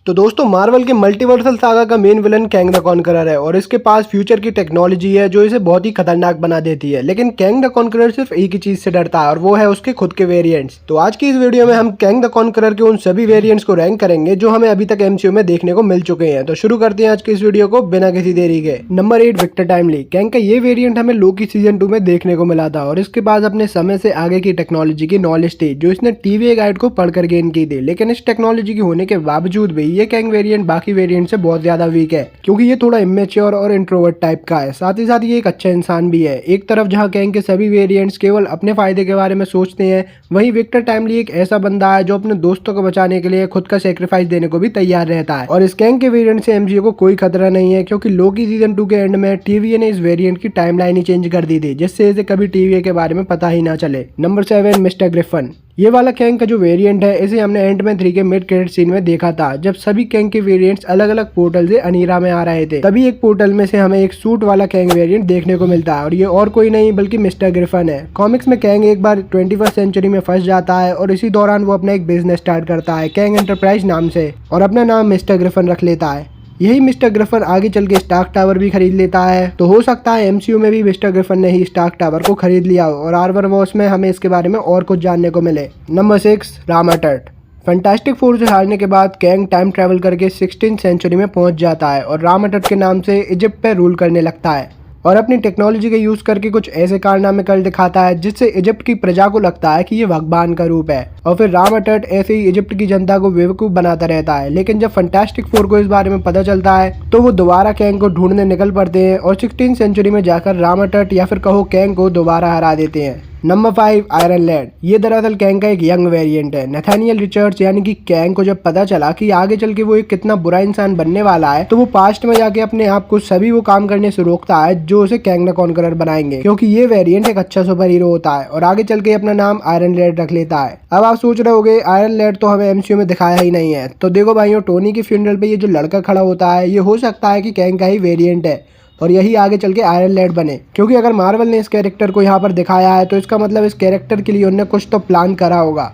तो दोस्तों मार्वल के मल्टीवर्सल सागा का main villain Kang the conqueror है और इसके पास फ्यूचर की टेक्नोलॉजी है जो इसे बहुत ही खतरनाक बना देती है। लेकिन कैंग द कॉन्करर सिर्फ एक ही चीज से डरता है और वो है उसके खुद के वेरिएंट्स। तो आज की इस वीडियो में हम कैंग द कॉन्करर के उन सभी वेरिएंट्स को रैंक करेंगे जो हमें अभी तक एमसीयू में देखने को मिल चुके हैं। तो शुरू करते हैं आज की इस वीडियो को बिना किसी देरी के। Number 8 Victor timely. कैंग का ये वेरियंट हमें लोकी सीजन 2 में देखने को मिला था और इसके पास अपने समय से आगे की टेक्नोलॉजी की नॉलेज थी जो इसने टीवीए गाइड को पढ़कर गेन की थी। लेकिन इस टेक्नोलॉजी की होने के बावजूद भी ये कैंग वेरिएंट बाकी वेरिएंट से बहुत ज्यादा वीक है क्योंकि ये थोड़ा इमेच्योर और इंट्रोवर्ट टाइप का है। साथ ही साथ ये एक अच्छा इंसान भी है। एक तरफ जहां कैंग के सभी वेरिएंट्स केवल अपने फायदे के बारे में सोचते हैं, वहीं विक्टर टाइमली एक ऐसा बंदा है जो अपने दोस्तों को बचाने के लिए खुद का सेक्रीफाइस देने को भी तैयार रहता है। और इस कैंग के वेरिएंट से एमसीयू को कोई खतरा नहीं है क्योंकि लोकी सीजन 2 के एंड में टीवीए ने इस वेरिएंट की टाइमलाइन ही चेंज कर दी थी जिससे इसे कभी टीवीए के बारे में पता ही ना चले। Number 7 mister Griffin. ये वाला कैंग का जो वेरिएंट है इसे हमने एंटमैन 3 के मिड क्रेडिट सीन में देखा था जब सभी कैंग के वेरिएंट्स अलग अलग पोर्टल से अनीरा में आ रहे थे। तभी एक पोर्टल में से हमें एक सूट वाला कैंग वेरिएंट देखने को मिलता है और ये और कोई नहीं बल्कि मिस्टर ग्रिफन है। कॉमिक्स में कैंग एक बार 21st सेंचुरी में फंस जाता है और इसी दौरान वो अपना एक बिजनेस स्टार्ट करता है कैंग एंटरप्राइज नाम से और अपना नाम मिस्टर ग्रिफन रख लेता है। यही मिस्टर ग्रिफन आगे चल के स्टार्क टावर भी खरीद लेता है। तो हो सकता है एमसीयू में भी मिस्टर ग्रिफन ने ही स्टार्क टावर को खरीद लिया हो और आर्मर वॉर्स में हमें इसके बारे में और कुछ जानने को मिले। नंबर 6 रामाटट। फैंटास्टिक फोर से हारने के बाद कैंग टाइम ट्रैवल करके 16th सेंचुरी में पहुंच जाता है और रामाटट के नाम से इजिप्ट पे रूल करने लगता है और अपनी टेक्नोलॉजी का यूज करके कुछ ऐसे कारनामे कर दिखाता है जिससे इजिप्ट की प्रजा को लगता है कि ये भगवान का रूप है। और फिर रामाटट ऐसे ही इजिप्ट की जनता को बेवकूफ बनाता रहता है। लेकिन जब फैंटास्टिक फोर को इस बारे में पता चलता है तो वो दोबारा कैंग को ढूंढने निकल पड़ते हैं और 16th सेंचुरी में जाकर रामाटट या फिर कहो कैंग को दोबारा हरा देते हैं। Number 5 Iron Lad. ये दरअसल कैंग का एक यंग वेरिएंट है। नैथानियल रिचर्ड्स यानी कि कैंग को जब पता चला कि आगे चल के वो एक कितना बुरा इंसान बनने वाला है तो वो पास्ट में जाके अपने आप को सभी वो काम करने से रोकता है जो उसे कैंग द कॉन्करर बनाएंगे क्योंकि ये वेरिएंट एक अच्छा सुपर हीरो होता है और आगे चल के अपना नाम आयरन लैड रख लेता है। अब आप सोच रहे होगे आयरन लैड तो हमें एमसीयू में दिखाया ही नहीं है। तो देखो भाइयों, टोनी की फ्यूनरल पे ये जो लड़का खड़ा होता है ये हो सकता है कि कैंग का ही वेरिएंट है और यही आगे चल के आयरन लैड बने क्योंकि अगर मार्वल ने इस कैरेक्टर को यहाँ पर दिखाया है तो इसका मतलब इस कैरेक्टर के लिए उन्होंने कुछ तो प्लान करा होगा।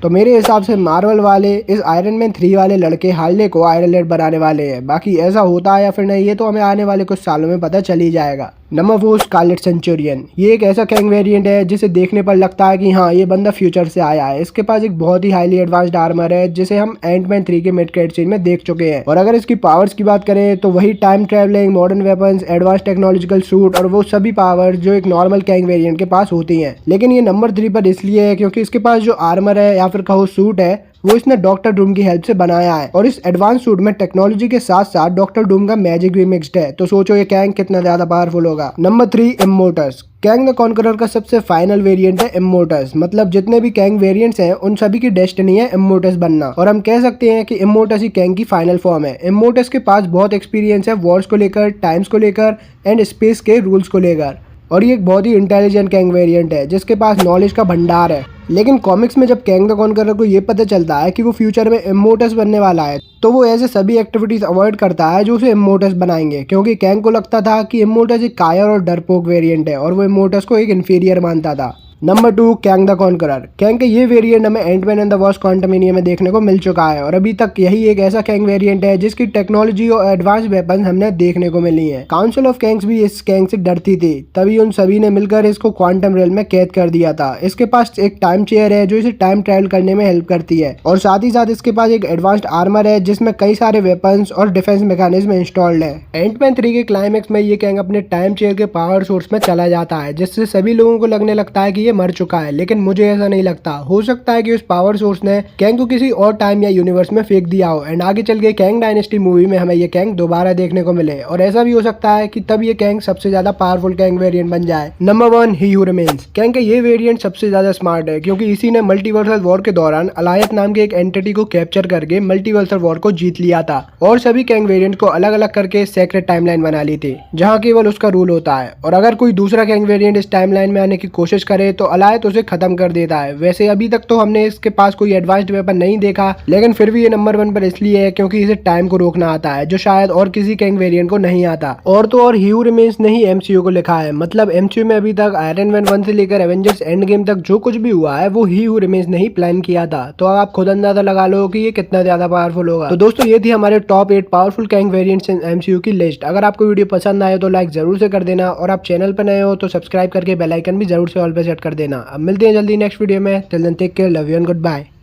तो मेरे हिसाब से मार्वल वाले इस आयरन मैन 3 वाले लड़के हार्ले को आयरन लैड बनाने वाले हैं। बाकी ऐसा होता है या फिर नहीं ये तो हमें आने वाले कुछ सालों में पता चल ही जाएगा। Number 4 Scarlet Centurion. ये एक ऐसा कैंग वेरिएंट है जिसे देखने पर लगता है कि हाँ ये बंदा फ्यूचर से आया है। इसके पास एक बहुत ही हाईली एडवांस्ड आर्मर है जिसे हम एंटमैन 3 के मिड क्रेडिट सीन में देख चुके हैं। और अगर इसकी पावर्स की बात करें तो वही time travelling, modern weapons, advance technological suit और वो सभी पावर जो एक नॉर्मल कैंग वेरिएंट के पास होती हैं। लेकिन ये नंबर 3 पर इसलिए है क्योंकि इसके पास जो आर्मर है या फिर कहो सूट है वो इसने डॉक्टर डूम की हेल्प से बनाया है और इस एडवांस सूट में टेक्नोलॉजी के साथ साथ डॉक्टर डूम का मैजिक भी मिक्स्ड है। तो सोचो ये कैंग कितना ज्यादा पावरफुल होगा। नंबर 3 इमोर्टस। कैंग द कॉन्करर का सबसे फाइनल वेरिएंट है इमोर्टस। मतलब जितने भी कैंग वेरिएंट्स हैं उन सभी की डेस्टिनी है इमोर्टस बनना और हम कह सकते हैं कि इमोर्टस ही कैंग की फाइनल फॉर्म है। इमोर्टस के पास बहुत एक्सपीरियंस है वॉर्स को लेकर, टाइम्स को लेकर एंड स्पेस के रूल्स को लेकर और ये एक बहुत ही इंटेलिजेंट कैंग वेरिएंट है जिसके पास नॉलेज का भंडार है। लेकिन कॉमिक्स में जब कैंग द कॉन्करर को ये पता चलता है कि वो फ्यूचर में इमोर्टस बनने वाला है तो वो ऐसे सभी एक्टिविटीज अवॉइड करता है जो उसे इमोर्टस बनाएंगे क्योंकि कैंग को लगता था कि इमोर्टस एक कायर और डरपोक वेरिएंट है और वो इमोर्टस को एक इन्फीरियर मानता था। Number 2 Kang the conqueror. Kang का ये वेरिएंट हमें एंटमैन एंड द वॉस्प क्वांटमेनियम में देखने को मिल चुका है और अभी तक यही एक ऐसा कैंग वेरिएंट है जिसकी टेक्नोलॉजी और एडवांस वेपन्स हमने देखने को मिली है। काउंसिल ऑफ कैंग्स भी इस कैंग से डरती थी, तभी उन सभी ने मिलकर इसको क्वांटम रेल में कैद कर दिया था। इसके पास एक टाइम चेयर है जो इसे टाइम ट्रैवल करने में हेल्प करती है और साथ ही साथ इसके पास एक एडवांस्ड आर्मर है जिसमें कई सारे वेपन्स और डिफेंस मैकेनिज्म इंस्टॉल्ड है। एंटमैन 3 के क्लाइमेक्स में ये कैंग अपने टाइम चेयर के पावर सोर्स में चला जाता है जिससे सभी लोगों को लगने लगता है कि ये मर चुका है। लेकिन मुझे ऐसा नहीं लगता। हो सकता है कि उस पावर सोर्स ने कैंग को किसी और टाइम या यूनिवर्स में फेंक दिया हो एंड आगे चल के कैंग डायनेस्टी मूवी में हमें ये कैंग दोबारा देखने को मिले और ऐसा भी हो सकता है कि तब ये कैंग सबसे ज्यादा पावरफुल कैंग वेरिएंट बन जाए। नंबर 1 ही हू रिमेन्स। कैंग का ये वेरिएंट सबसे ज्यादा स्मार्ट है क्योंकि इसी ने मल्टीवर्सल वॉर के दौरान अलायत नाम के एक एंटिटी को कैप्चर करके मल्टीवर्सल वॉर को जीत लिया था और सभी कैंग वेरिएंट को अलग अलग करके सेक्रेट टाइमलाइन बना ली थी जहाँ केवल उसका रूल होता है। और अगर कोई दूसरा कैंग वेरिएंट इस टाइमलाइन में आने की कोशिश करे तो अलायत उसे खत्म कर देता है। वैसे अभी तक तो हमने इसके पास कोई एडवांस्ड वेपन नहीं देखा, लेकिन फिर भी ये नंबर 1 पर इसलिए है क्योंकि इसे टाइम को रोकना आता है, जो शायद और किसी कैंग वेरिएंट को नहीं आता। और तो और ही हू रिमेन्स ने ही एमसीयू को लिखा है, मतलब एमसीयू में अभी तक आयरन मैन 1 से लेकर एवेंजर्स एंड गेम तक जो कुछ भी हुआ है वो ही हू रिमेन्स ने ही प्लान किया था। तो अब आप खुद अंदाजा लगा लो कि ये कितना ज्यादा पावरफुल होगा। तो दोस्तों ये थी हमारे टॉप 8 पावरफुल कैंग वेरिएंट्स इन एमसीयू की लिस्ट। अगर आपको वीडियो पसंद आए तो लाइक जरूर से कर देना, और आप चैनल पर नए हो तो सब्सक्राइब करके बेल आइकन भी जरूर से ऑल पे सेट कर देना। अब मिलते हैं जल्दी नेक्स्ट वीडियो में। Till then take care, love you and good bye.